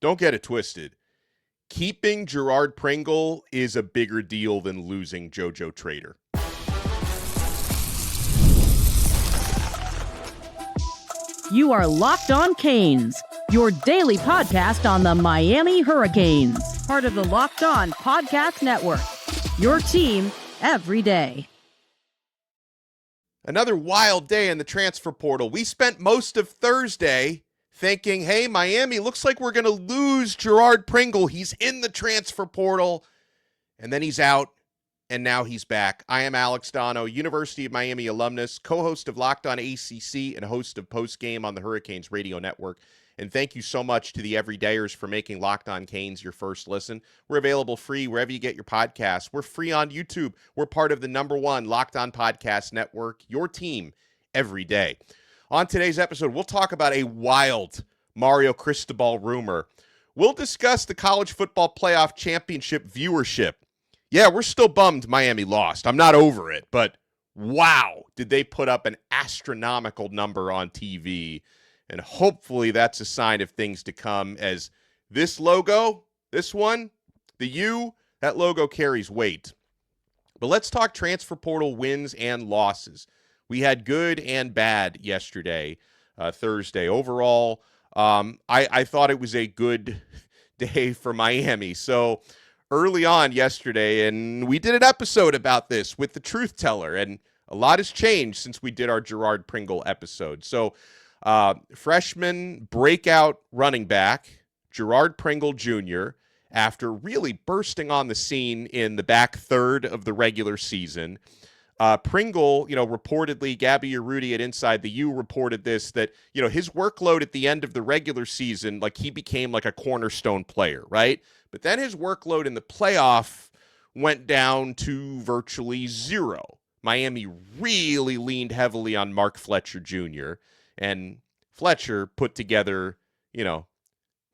don't get it twisted. Keeping Girard Pringle is a bigger deal than losing JoJo Trader. You are Locked On Canes, your daily podcast on the Miami Hurricanes, part of the Locked On Podcast Network, your team every day. Another wild day in the transfer portal. We spent most of Thursday thinking, hey, Miami, looks like we're going to lose Girard Pringle. He's in the transfer portal, and then he's out, and now he's back. I am Alex Donno, University of Miami alumnus, co-host of Locked On ACC, and host of Postgame on the Hurricanes Radio Network. And thank you so much to the everydayers for making Locked On Canes your first listen. We're available free wherever you get your podcasts. We're free on YouTube. We're part of the #1 Locked On Podcast Network, your team every day. On today's episode, we'll talk about a wild Mario Cristobal rumor. We'll discuss the college football playoff championship viewership. Yeah, we're still bummed Miami lost. I'm not over it, but wow, did they put up an astronomical number on TV. And hopefully that's a sign of things to come, as this logo, this one, the U, that logo carries weight. But let's talk transfer portal wins and losses. We had good and bad yesterday, Thursday. Overall, I thought it was a good day for Miami. So early on yesterday, and we did an episode about this with the Truth Teller, and a lot has changed since we did our Girard Pringle episode. So freshman breakout running back, Girard Pringle Jr., after really bursting on the scene in the back third of the regular season. Pringle, reportedly, Gabby Urruti at Inside the U reported this, that, his workload at the end of the regular season, like he became like a cornerstone player, right? But then his workload in the playoff went down to virtually zero. Miami really leaned heavily on Fletcher Jr., and Fletcher put together,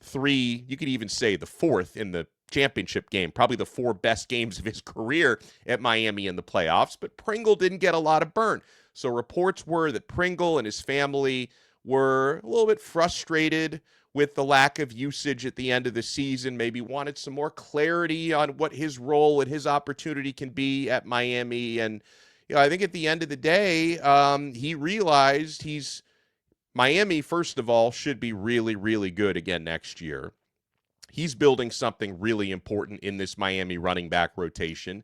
three, you could even say the fourth in the championship game, probably the 4 best games of his career at Miami in the playoffs, but Pringle didn't get a lot of burn. So reports were that Pringle and his family were a little bit frustrated with the lack of usage at the end of the season, maybe wanted some more clarity on what his role and his opportunity can be at Miami. And, I think at the end of the day, he realized Miami, first of all, should be really, really good again next year. He's building something really important in this Miami running back rotation,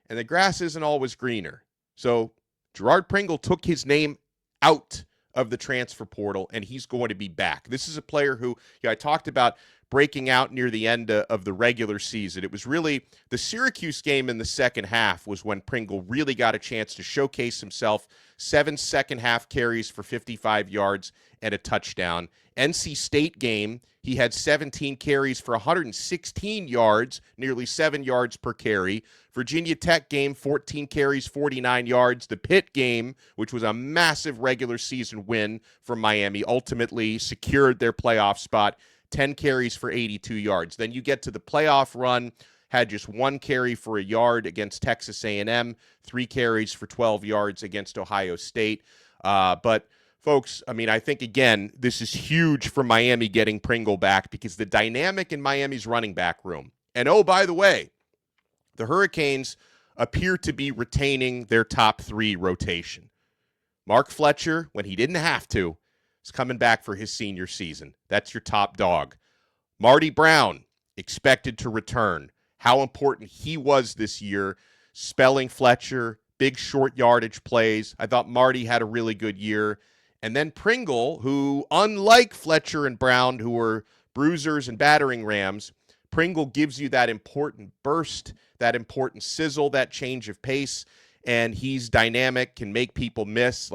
and the grass isn't always greener. So Girard Pringle took his name out of the transfer portal, and he's going to be back. This is a player who, I talked about breaking out near the end of the regular season. It was really the Syracuse game in the second half was when Pringle really got a chance to showcase himself. 7 second-half carries for 55 yards and a touchdown. NC State game, he had 17 carries for 116 yards, nearly 7 yards per carry. Virginia Tech game, 14 carries, 49 yards. The Pitt game, which was a massive regular season win for Miami, ultimately secured their playoff spot, 10 carries for 82 yards. Then you get to the playoff run, had just 1 carry for a yard against Texas A&M, 3 carries for 12 yards against Ohio State. But folks, I think, again, this is huge for Miami getting Pringle back, because the dynamic in Miami's running back room. And, oh, by the way, the Hurricanes appear to be retaining their top 3 rotation. Fletcher, when he didn't have to, is coming back for his senior season. That's your top dog. Marty Brown, expected to return. How important he was this year, spelling Fletcher, big short yardage plays. I thought Marty had a really good year. And then Pringle, who, unlike Fletcher and Brown, who were bruisers and battering rams, Pringle gives you that important burst, that important sizzle, that change of pace, and he's dynamic, can make people miss.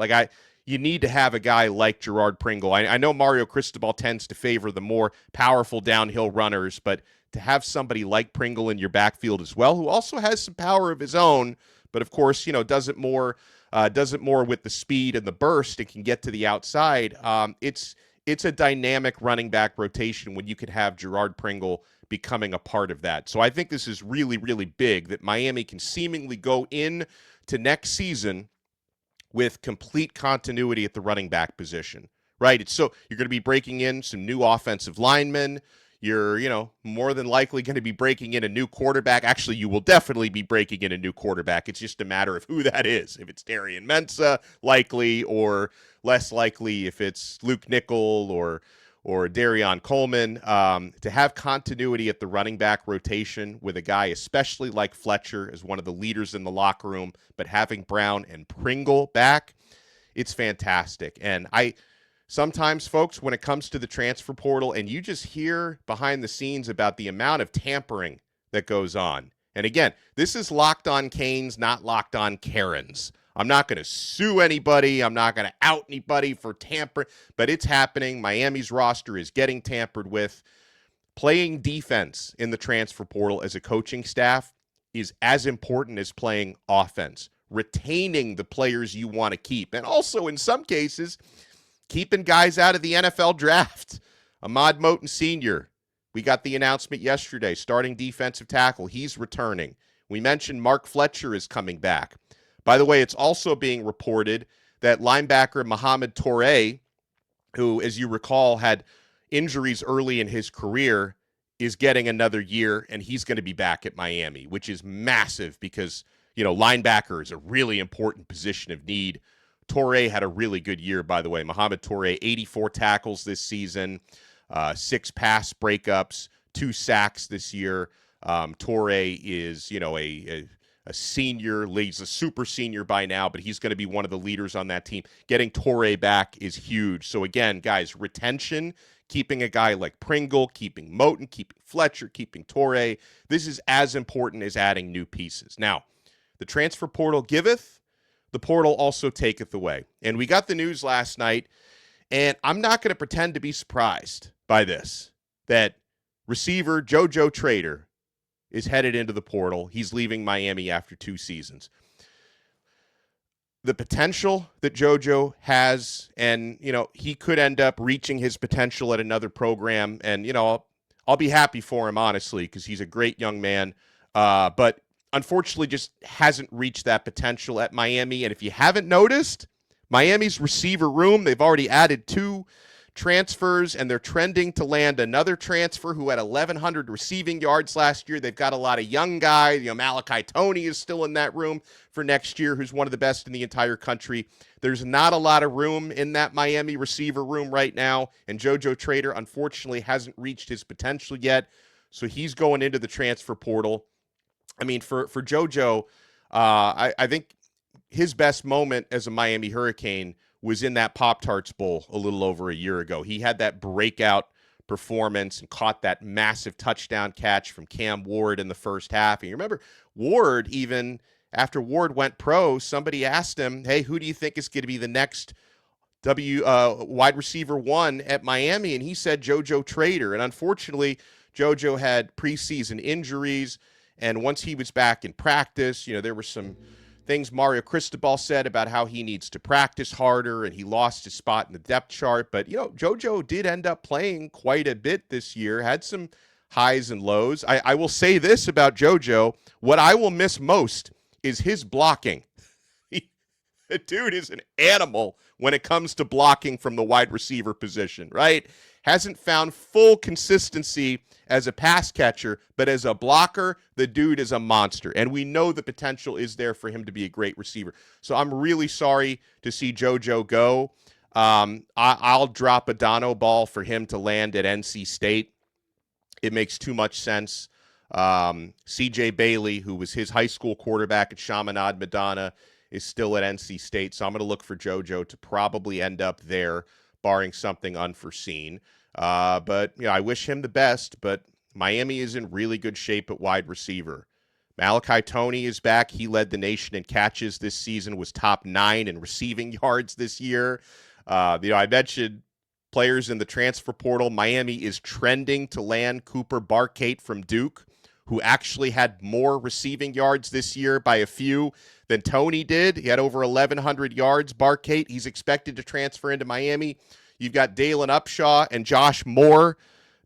You need to have a guy like Girard Pringle. I know Mario Cristobal tends to favor the more powerful downhill runners, but to have somebody like Pringle in your backfield as well, who also has some power of his own, but of course, does it more with the speed and the burst and can get to the outside. It's a dynamic running back rotation when you could have Girard Pringle becoming a part of that. So I think this is really, really big that Miami can seemingly go in to next season with complete continuity at the running back position, right? So you're going to be breaking in some new offensive linemen. You're, more than likely going to be breaking in a new quarterback. Actually, you will definitely be breaking in a new quarterback. It's just a matter of who that is. If it's Darian Mensah, likely, or less likely if it's Luke Nickel or Darian Coleman. To have continuity at the running back rotation with a guy, especially like Fletcher, as one of the leaders in the locker room, but having Brown and Pringle back, it's fantastic. And sometimes, folks, when it comes to the transfer portal and you just hear behind the scenes about the amount of tampering that goes on. And again, this is Locked On Canes, not Locked On Karens. I'm not going to sue anybody. I'm not going to out anybody for tampering, but it's happening. Miami's roster is getting tampered with. Playing defense in the transfer portal as a coaching staff is as important as playing offense. Retaining the players you want to keep. And also, in some cases, keeping guys out of the NFL draft. Ahmad Moten Sr., we got the announcement yesterday, starting defensive tackle. He's returning. We mentioned Mark Fletcher is coming back. By the way, it's also being reported that linebacker Muhammad Torre, who, as you recall, had injuries early in his career, is getting another year, and he's going to be back at Miami, which is massive because, linebacker is a really important position of need. Torre had a really good year, by the way. Muhammad Torre, 84 tackles this season, 6 pass breakups, 2 sacks this year. Torre is, a senior. He's a super senior by now, but he's going to be one of the leaders on that team. Getting Torre back is huge. So again, guys, retention, keeping a guy like Pringle, keeping Moten, keeping Fletcher, keeping Torre. This is as important as adding new pieces. Now, the transfer portal giveth, the portal also taketh away. And we got the news last night, and I'm not going to pretend to be surprised by this, that receiver JoJo Trader is headed into the portal. He's leaving Miami after 2 seasons. The potential that JoJo has, and, he could end up reaching his potential at another program. And, I'll be happy for him, honestly, because he's a great young man. But unfortunately just hasn't reached that potential at Miami. And if you haven't noticed, Miami's receiver room, they've already added 2 transfers, and they're trending to land another transfer who had 1,100 receiving yards last year. They've got a lot of young guys. Malachi Toney is still in that room for next year, who's one of the best in the entire country. There's not a lot of room in that Miami receiver room right now, and JoJo Trader, unfortunately, hasn't reached his potential yet, so he's going into the transfer portal. I mean, for JoJo, I think his best moment as a Miami Hurricane was in that Pop-Tarts Bowl a little over a year ago. He had that breakout performance and caught that massive touchdown catch from Cam Ward in the first half. And you remember Ward, even after Ward went pro, somebody asked him, hey, who do you think is going to be the next wide receiver 1 at Miami? And he said JoJo Trader. And unfortunately, JoJo had preseason injuries. And once he was back in practice, there were some things Mario Cristobal said about how he needs to practice harder, and he lost his spot in the depth chart. But, JoJo did end up playing quite a bit this year, had some highs and lows. I will say this about JoJo. What I will miss most is his blocking. The dude is an animal when it comes to blocking from the wide receiver position, right? Hasn't found full consistency as a pass catcher, but as a blocker, the dude is a monster. And we know the potential is there for him to be a great receiver. So I'm really sorry to see JoJo go. I'll drop a Donno ball for him to land at NC State. It makes too much sense. CJ Bailey, who was his high school quarterback at Chaminade Madonna, is still at NC State. So I'm going to look for JoJo to probably end up there, barring something unforeseen. But I wish him the best, but Miami is in really good shape at wide receiver. Malachi Toney is back. He led the nation in catches this season, was top 9 in receiving yards this year. I mentioned players in the transfer portal. Miami is trending to land Cooper Barkate from Duke, who actually had more receiving yards this year by a few than Toney did. He had over 1,100 yards. Barkate, he's expected to transfer into Miami. You've got Dalen Upshaw and Josh Moore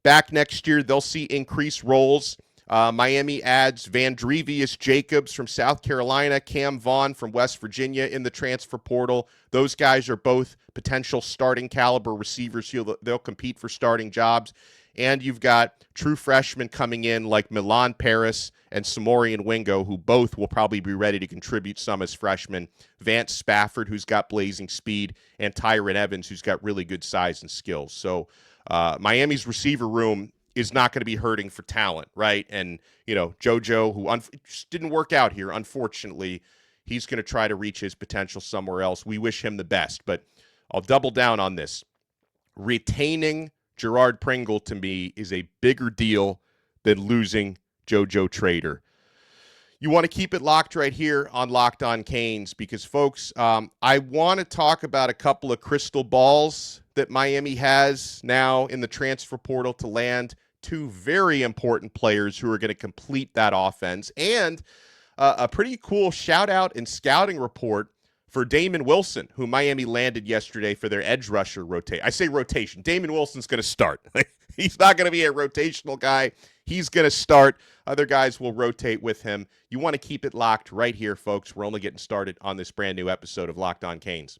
back next year. They'll see increased roles. Miami adds Vandrevius Jacobs from South Carolina, Cam Vaughn from West Virginia in the transfer portal. Those guys are both potential starting caliber receivers. They'll compete for starting jobs. And you've got true freshmen coming in like Milan Paris and Samorian Wingo, who both will probably be ready to contribute some as freshmen. Vance Spafford, who's got blazing speed, and Tyron Evans, who's got really good size and skills. So Miami's receiver room is not going to be hurting for talent, right? And, JoJo, who just didn't work out here, unfortunately, he's going to try to reach his potential somewhere else. We wish him the best, but I'll double down on this. Retaining Girard Pringle, to me, is a bigger deal than losing JoJo Trader. You want to keep it locked right here on Locked On Canes because, folks, I want to talk about a couple of crystal balls that Miami has now in the transfer portal to land two very important players who are going to complete that offense, and a pretty cool shout-out and scouting report for Damon Wilson, who Miami landed yesterday for their edge rusher rotation. I say rotation. Damon Wilson's going to start. He's not going to be a rotational guy. He's going to start. Other guys will rotate with him. You want to keep it locked right here, folks. We're only getting started on this brand new episode of Locked On Canes.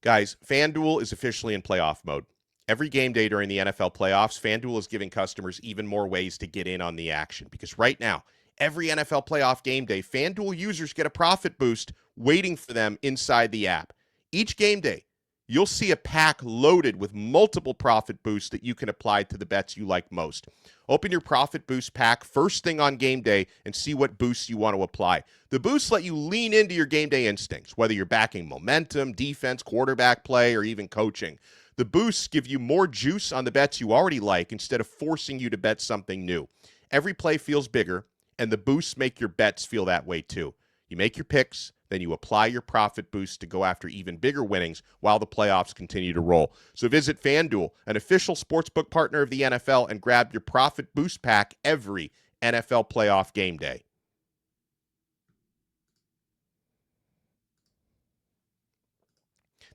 Guys, FanDuel is officially in playoff mode. Every game day during the NFL playoffs, FanDuel is giving customers even more ways to get in on the action. Because right now, every NFL playoff game day, FanDuel users get a profit boost waiting for them inside the app. Each game day, you'll see a pack loaded with multiple profit boosts that you can apply to the bets you like most. Open your profit boost pack first thing on game day and see what boosts you want to apply. The boosts let you lean into your game day instincts, whether you're backing momentum, defense, quarterback play, or even coaching. The boosts give you more juice on the bets you already like instead of forcing you to bet something new. Every play feels bigger, and the boosts make your bets feel that way too. You make your picks, then you apply your profit boost to go after even bigger winnings while the playoffs continue to roll. So visit FanDuel, an official sportsbook partner of the NFL, and grab your profit boost pack every NFL playoff game day.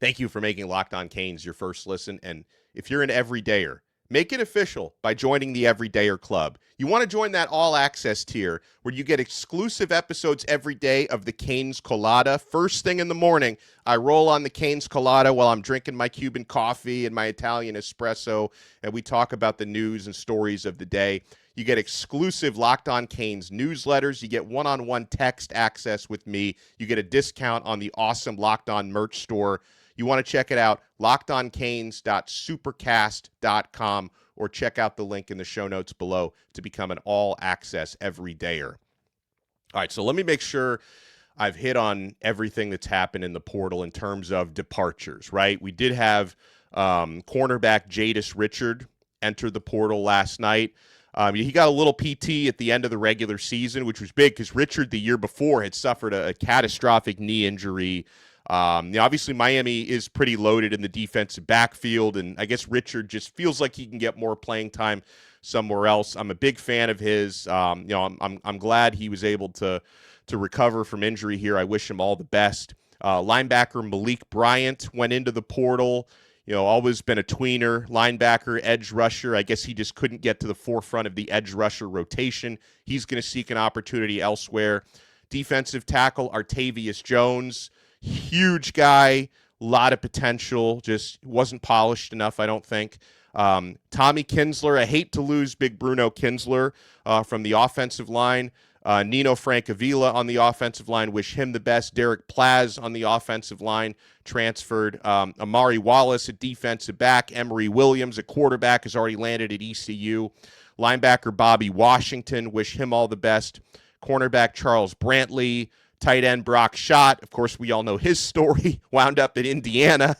Thank you for making Locked On Canes your first listen. And if you're an everydayer, make it official by joining the Everydayer Club. You want to join that all-access tier where you get exclusive episodes every day of the Canes Colada. First thing in the morning, I roll on the Canes Colada while I'm drinking my Cuban coffee and my Italian espresso, and we talk about the news and stories of the day. You get exclusive Locked On Canes newsletters. You get one-on-one text access with me. You get a discount on the awesome Locked On merch store. You want to check it out, lockedoncanes.supercast.com, or check out the link in the show notes below to become an all-access everydayer. All right, so let me make sure I've hit on everything that's happened in the portal in terms of departures, right? We did have cornerback Jadis Richard enter the portal last night. He got a little PT at the end of the regular season, which was big because Richard the year before had suffered a catastrophic knee injury. Obviously Miami is pretty loaded in the defensive backfield, and I guess Richard just feels like he can get more playing time somewhere else. I'm a big fan of his. I'm glad he was able to recover from injury here. I wish him all the best. Linebacker Malik Bryant went into the portal. Always been a tweener, linebacker, edge rusher. I guess he just couldn't get to the forefront of the edge rusher rotation. He's going to seek an opportunity elsewhere. Defensive tackle Artavius Jones. Huge guy, a lot of potential, just wasn't polished enough, I don't think. Tommy Kinsler, I hate to lose big Bruno Kinsler from the offensive line. Nino Francavilla on the offensive line, wish him the best. Derek Plaz on the offensive line, transferred. Amari Wallace at defensive back. Emory Williams, a quarterback, has already landed at ECU. Linebacker Bobby Washington, wish him all the best. Cornerback Charles Brantley. Tight end Brock Schott, of course, we all know his story, wound up at Indiana.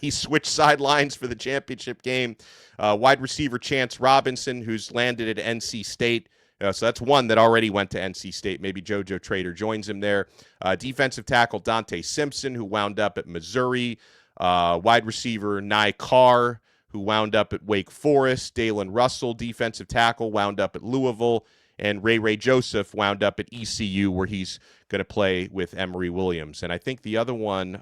He switched sidelines for the championship game. Wide receiver Chance Robinson, who's landed at NC State. So that's one that already went to NC State. Maybe JoJo Trader joins him there. Defensive tackle Dante Simpson, who wound up at Missouri. Wide receiver Nye Carr, who wound up at Wake Forest. Dalen Russell, defensive tackle, wound up at Louisville. And Ray Joseph wound up at ECU, where he's going to play with Emory Williams. And I think the other one,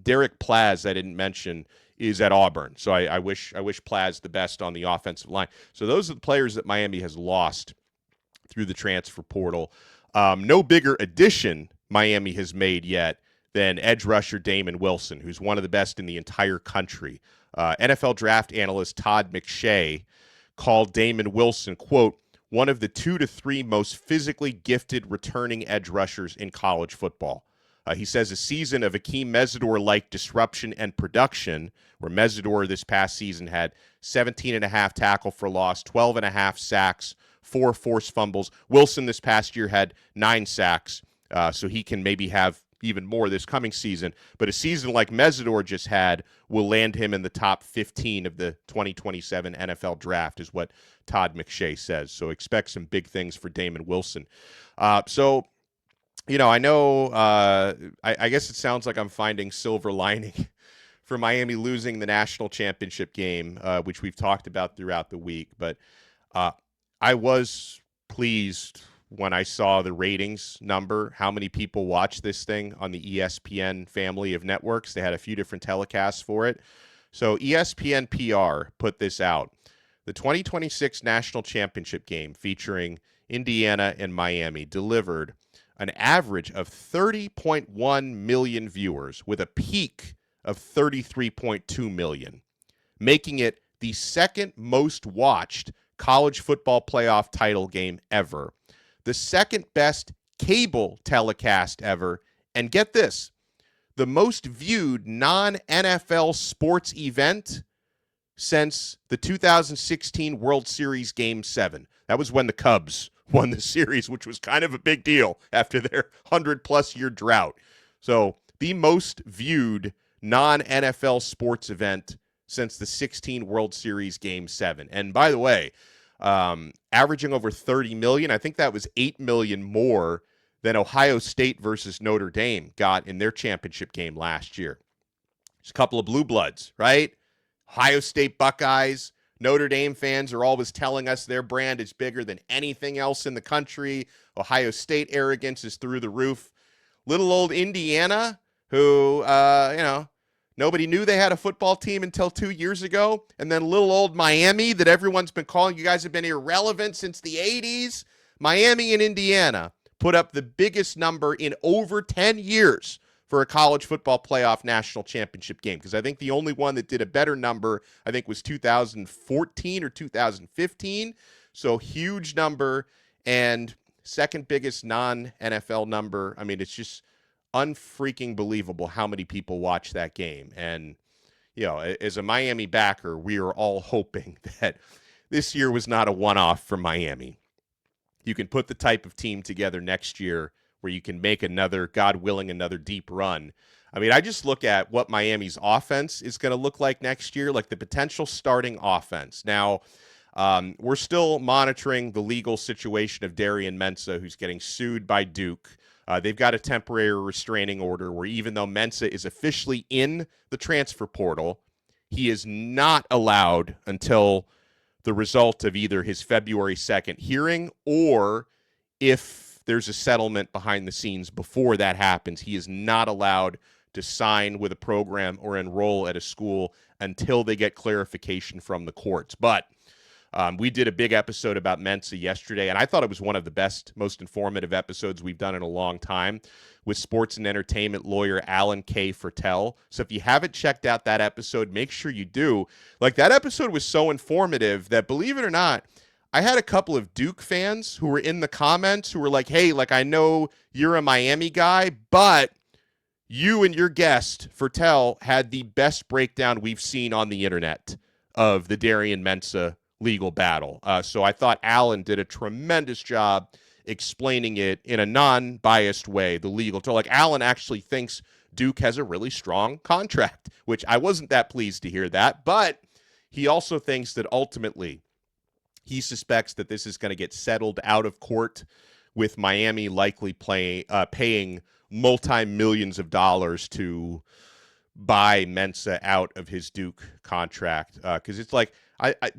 Derek Plaz, I didn't mention, is at Auburn. So I wish Plaz the best on the offensive line. So those are the players that Miami has lost through the transfer portal. No bigger addition Miami has made yet than edge rusher Damon Wilson, who's one of the best in the entire country. NFL draft analyst Todd McShay called Damon Wilson, quote, one of the 2 to 3 most physically gifted returning edge rushers in college football. He says a season of Akeem Mesidor-like disruption and production, where Mesidor this past season had 17.5 tackle for loss, 12.5 sacks, 4 forced fumbles. Wilson this past year had 9 sacks, so he can maybe have even more this coming season. But a season like Mesidor just had will land him in the top 15 of the 2027 NFL draft, is what Todd McShay says. So expect some big things for Damon Wilson. I know, I guess it sounds like I'm finding silver lining for Miami losing the national championship game, which we've talked about throughout the week. But I was pleased when I saw the ratings number, how many people watch this thing on the ESPN family of networks. They had a few different telecasts for it. So ESPN PR put this out. The 2026 national championship game featuring Indiana and Miami delivered an average of 30.1 million viewers with a peak of 33.2 million, making it the second most watched college football playoff title game ever, the second best cable telecast ever, and get this, the most viewed non-NFL sports event since the 2016 World Series Game 7. That was when the Cubs won the series, which was kind of a big deal after their 100-plus year drought. So the most viewed non-NFL sports event since the 16 World Series Game 7. And by the way, averaging over 30 million, I think that was 8 million more than Ohio State versus Notre Dame got in their championship game last year. There's a couple of blue bloods, right? Ohio State Buckeyes. Notre Dame fans are always telling us their brand is bigger than anything else in the country. Ohio State arrogance is through the roof. Little old Indiana, who, nobody knew they had a football team until 2 years ago. And then little old Miami that everyone's been calling, you guys have been irrelevant since the 80s. Miami and Indiana put up the biggest number in over 10 years for a college football playoff national championship game, because I think the only one that did a better number, I think, was 2014 or 2015. So huge number, and second biggest non-NFL number. I mean, it's just unfreaking believable how many people watch that game. And, as a Miami backer, we are all hoping that this year was not a one-off for Miami. You can put the type of team together next year where you can make another, God willing, another deep run. I mean, I just look at what Miami's offense is going to look like next year, like the potential starting offense. Now, we're still monitoring the legal situation of Darian Mensah, who's getting sued by Duke. They've got a temporary restraining order where even though Mensah is officially in the transfer portal, he is not allowed until the result of either his February 2nd hearing, or if there's a settlement behind the scenes before that happens, he is not allowed to sign with a program or enroll at a school until they get clarification from the courts. But we did a big episode about Mensah yesterday, and I thought it was one of the best, most informative episodes we've done in a long time with sports and entertainment lawyer Alan K. Fertel. So if you haven't checked out that episode, make sure you do. Like, that episode was so informative that, believe it or not, I had a couple of Duke fans who were in the comments who were like, hey, I know you're a Miami guy, but you and your guest, Fertel, had the best breakdown we've seen on the internet of the Darian Mensah legal battle. So I thought Alan did a tremendous job explaining it in a non-biased way, the legal. So Alan actually thinks Duke has a really strong contract, which I wasn't that pleased to hear that, but he also thinks that ultimately he suspects that this is going to get settled out of court, with Miami likely paying multi-millions of dollars to buy Mensah out of his Duke contract. Because it's like,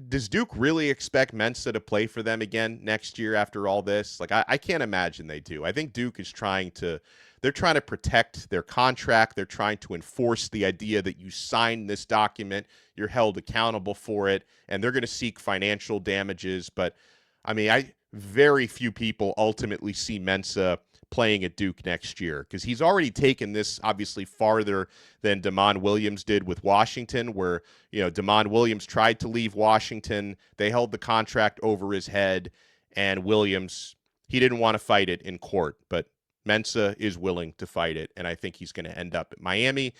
does Duke really expect Mensah to play for them again next year after all this? I can't imagine they do. I think Duke is trying to protect their contract. They're trying to enforce the idea that you sign this document, you're held accountable for it, and they're going to seek financial damages. But I mean, very few people ultimately see Mensah playing at Duke next year, because he's already taken this obviously farther than Damon Williams did with Washington, where, Damon Williams tried to leave Washington. They held the contract over his head, and Williams, he didn't want to fight it in court, but Mensah is willing to fight it, and I think he's going to end up at Miami.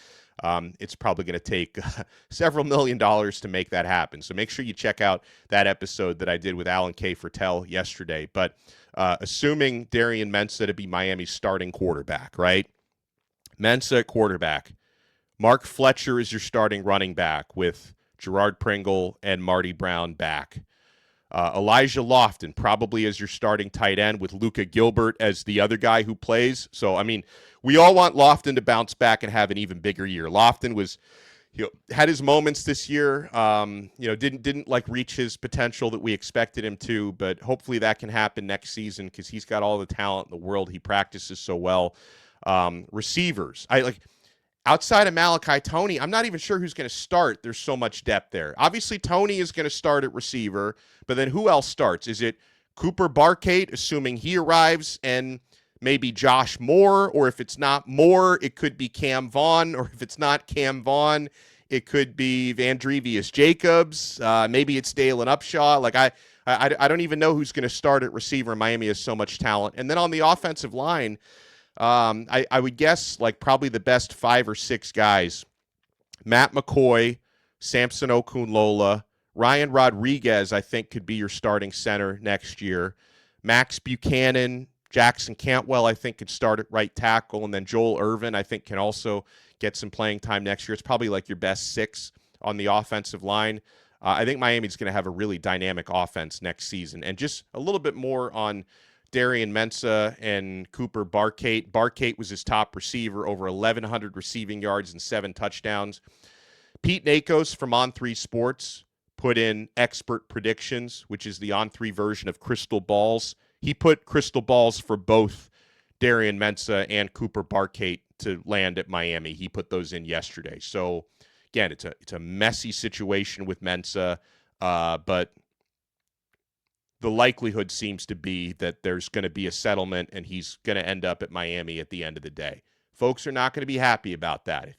It's probably going to take several $1 million to make that happen. So make sure you check out that episode that I did with Alan K. Fertel yesterday. But assuming Darian Mensah to be Miami's starting quarterback, right? Mensah at quarterback. Mark Fletcher is your starting running back with Girard Pringle and Marty Brown back. Elijah Lofton probably as your starting tight end with Luka Gilbert as the other guy who plays. So, I mean, we all want Lofton to bounce back and have an even bigger year. Lofton was, had his moments this year, didn't like reach his potential that we expected him to, but hopefully that can happen next season because he's got all the talent in the world. He practices so well. Receivers. Outside of Malachi Toney, I'm not even sure who's going to start. There's so much depth there. Obviously, Toney is going to start at receiver, but then who else starts? Is it Cooper Barkate, assuming he arrives, and maybe Josh Moore? Or if it's not Moore, it could be Cam Vaughn. Or if it's not Cam Vaughn, it could be Vandrevius Jacobs. Maybe it's Dalen Upshaw. I don't even know who's going to start at receiver. Miami has so much talent. And then on the offensive line, I would guess probably the best 5 or 6 guys: Matt McCoy, Samson Okunlola, Ryan Rodriguez, I think could be your starting center next year. Max Buchanan, Jackson Cantwell, I think could start at right tackle. And then Joel Irvin, I think can also get some playing time next year. It's probably your best 6 on the offensive line. I think Miami's going to have a really dynamic offense next season. And just a little bit more on Darian Mensah and Cooper Barkate. Barkate was his top receiver, over 1,100 receiving yards and 7 touchdowns. Pete Nakos from On3 Sports put in expert predictions, which is the On3 version of crystal balls. He put crystal balls for both Darian Mensah and Cooper Barkate to land at Miami. He put those in yesterday. So, again, it's a messy situation with Mensah, but the likelihood seems to be that there's going to be a settlement and he's going to end up at Miami at the end of the day. Folks are not going to be happy about that.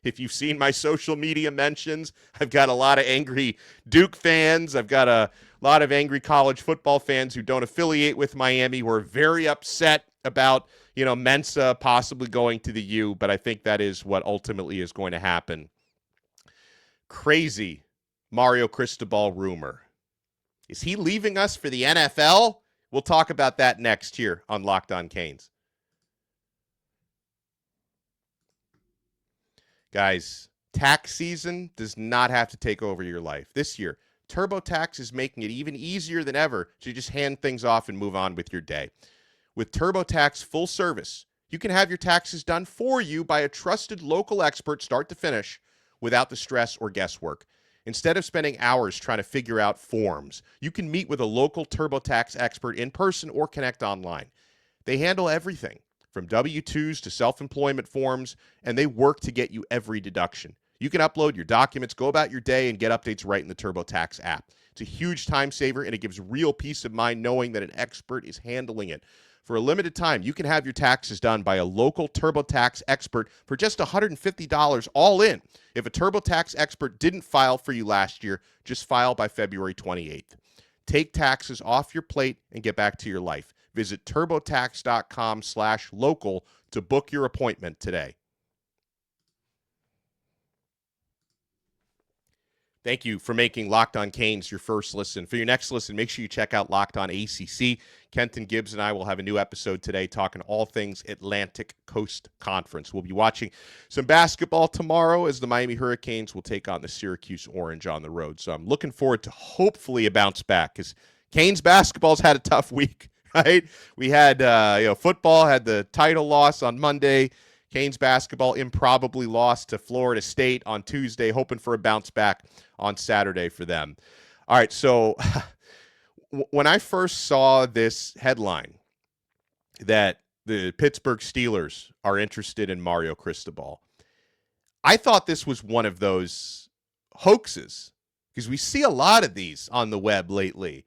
If you've seen my social media mentions, I've got a lot of angry Duke fans. I've got a lot of angry college football fans who don't affiliate with Miami who are very upset about, Mensah possibly going to the U, but I think that is what ultimately is going to happen. Crazy Mario Cristobal rumor. Is he leaving us for the NFL? We'll talk about that next year on Locked On Canes. Guys, tax season does not have to take over your life. This year, TurboTax is making it even easier than ever to just hand things off and move on with your day. With TurboTax full service, you can have your taxes done for you by a trusted local expert start to finish without the stress or guesswork. Instead of spending hours trying to figure out forms, you can meet with a local TurboTax expert in person or connect online. They handle everything from W-2s to self-employment forms, and they work to get you every deduction. You can upload your documents, go about your day, and get updates right in the TurboTax app. It's a huge time saver, and it gives real peace of mind knowing that an expert is handling it. For a limited time, you can have your taxes done by a local TurboTax expert for just $150 all in. If a TurboTax expert didn't file for you last year, just file by February 28th. Take taxes off your plate and get back to your life. Visit TurboTax.com/local to book your appointment today. Thank you for making Locked On Canes your first listen. For your next listen, make sure you check out Locked On ACC. Kenton Gibbs and I will have a new episode today talking all things Atlantic Coast Conference. We'll be watching some basketball tomorrow as the Miami Hurricanes will take on the Syracuse Orange on the road. So I'm looking forward to hopefully a bounce back because Canes basketball's had a tough week, right? We had football had the title loss on Monday. Canes basketball improbably lost to Florida State on Tuesday, hoping for a bounce back on Saturday for them. All right, so when I first saw this headline that the Pittsburgh Steelers are interested in Mario Cristobal, I thought this was one of those hoaxes because we see a lot of these on the web lately.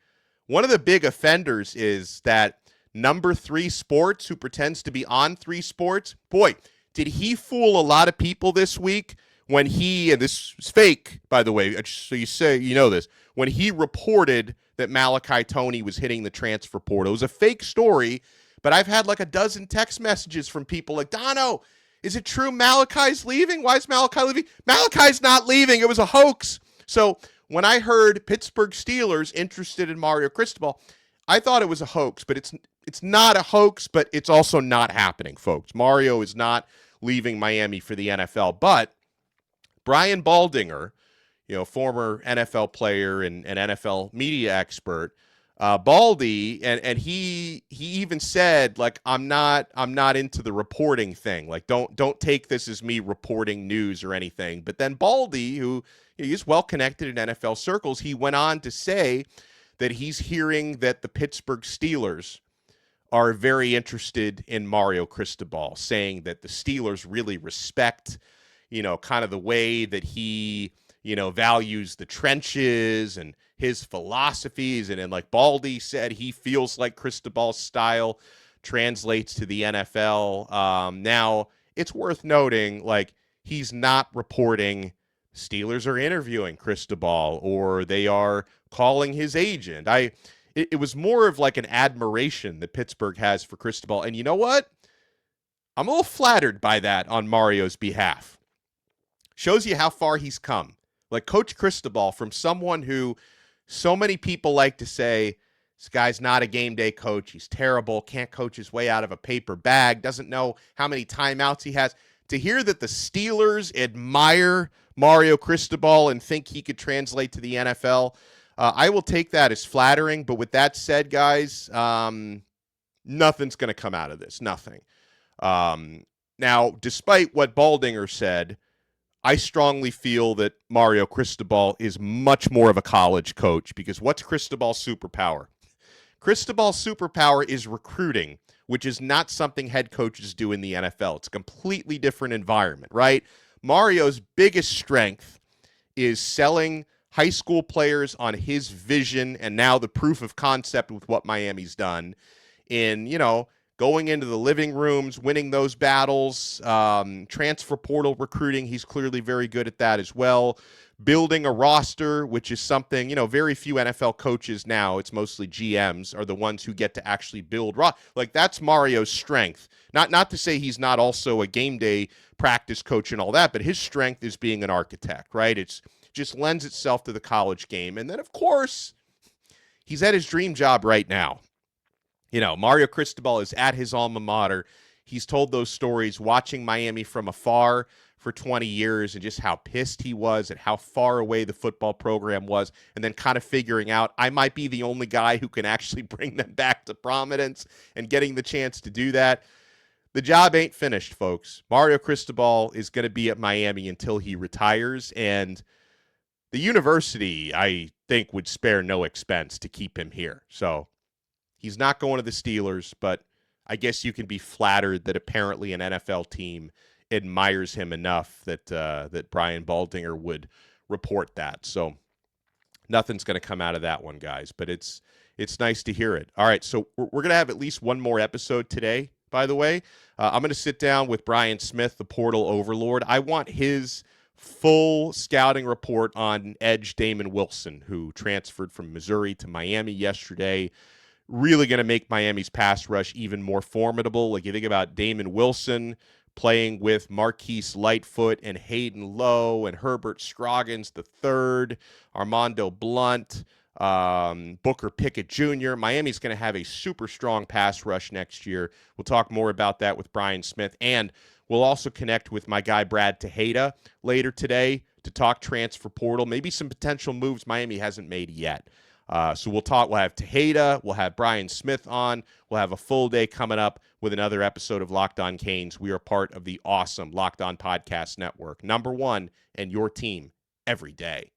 One of the big offenders is that number 3 sports who pretends to be on 3 sports. Boy, did he fool a lot of people this week when he, and this is fake, by the way, so you say you know this, when he reported that Malachi Toney was hitting the transfer portal. It was a fake story, but I've had like a dozen text messages from people like, Donno, is it true Malachi's leaving? Why is Malachi leaving? Malachi's not leaving. It was a hoax. So when I heard Pittsburgh Steelers interested in Mario Cristobal, I thought it was a hoax, but it's not a hoax, but it's also not happening, folks. Mario is not leaving Miami for the NFL, but Brian Baldinger, former NFL player and NFL media expert, Baldy, and he even said, like, I'm not into the reporting thing. Like, don't take this as me reporting news or anything. But then Baldy, who he's well connected in NFL circles, he went on to say that he's hearing that the Pittsburgh Steelers are very interested in Mario Cristobal, saying that the Steelers really respect, kind of the way that he, values the trenches and his philosophies. And like Baldy said, he feels like Cristobal's style translates to the NFL. Now, it's worth noting, like, he's not reporting Steelers are interviewing Cristobal or they are calling his agent. It was more of like an admiration that Pittsburgh has for Cristobal. And you know what? I'm a little flattered by that on Mario's behalf. Shows you how far he's come. Like Coach Cristobal, from someone who so many people like to say, this guy's not a game day coach. He's terrible. Can't coach his way out of a paper bag. Doesn't know how many timeouts he has. To hear that the Steelers admire Mario Cristobal and think he could translate to the NFL, I will take that as flattering. But with that said, guys, nothing's going to come out of this. Nothing. Now, despite what Baldinger said, I strongly feel that Mario Cristobal is much more of a college coach, because what's Cristobal's superpower? Cristobal's superpower is recruiting, which is not something head coaches do in the NFL. It's a completely different environment, right? Mario's biggest strength is selling high school players on his vision, and now the proof of concept with what Miami's done in, going into the living rooms, winning those battles, transfer portal recruiting. He's clearly very good at that as well. Building a roster, which is something, very few NFL coaches now, it's mostly GMs, are the ones who get to actually build. Like, that's Mario's strength. Not to say he's not also a game day practice coach and all that, but his strength is being an architect, right? It's just lends itself to the college game. And then, of course, he's at his dream job right now. Mario Cristobal is at his alma mater. He's told those stories watching Miami from afar for 20 years and just how pissed he was at how far away the football program was, and then kind of figuring out, I might be the only guy who can actually bring them back to prominence, and getting the chance to do that. The job ain't finished, folks. Mario Cristobal is going to be at Miami until he retires, and the university, I think, would spare no expense to keep him here. So he's not going to the Steelers, but I guess you can be flattered that apparently an NFL team admires him enough that that Brian Baldinger would report that. So nothing's going to come out of that one, guys, but it's nice to hear it. All right, so we're going to have at least one more episode today, by the way. I'm going to sit down with Brian Smith, the portal overlord. I want his full scouting report on edge Damon Wilson, who transferred from Missouri to Miami yesterday. Really going to make Miami's pass rush even more formidable. Like, you think about Damon Wilson playing with Marquise Lightfoot and Hayden Lowe and Herbert Scroggins III, Armando Blunt, Booker Pickett Jr. Miami's going to have a super strong pass rush next year. We'll talk more about that with Brian Smith, and we'll also connect with my guy Brad Tejeda later today to talk transfer portal, maybe some potential moves Miami hasn't made yet. So we'll have Tejeda, we'll have Brian Smith on, we'll have a full day coming up with another episode of Locked On Canes. We are part of the awesome Locked On Podcast Network, #1, and your team every day.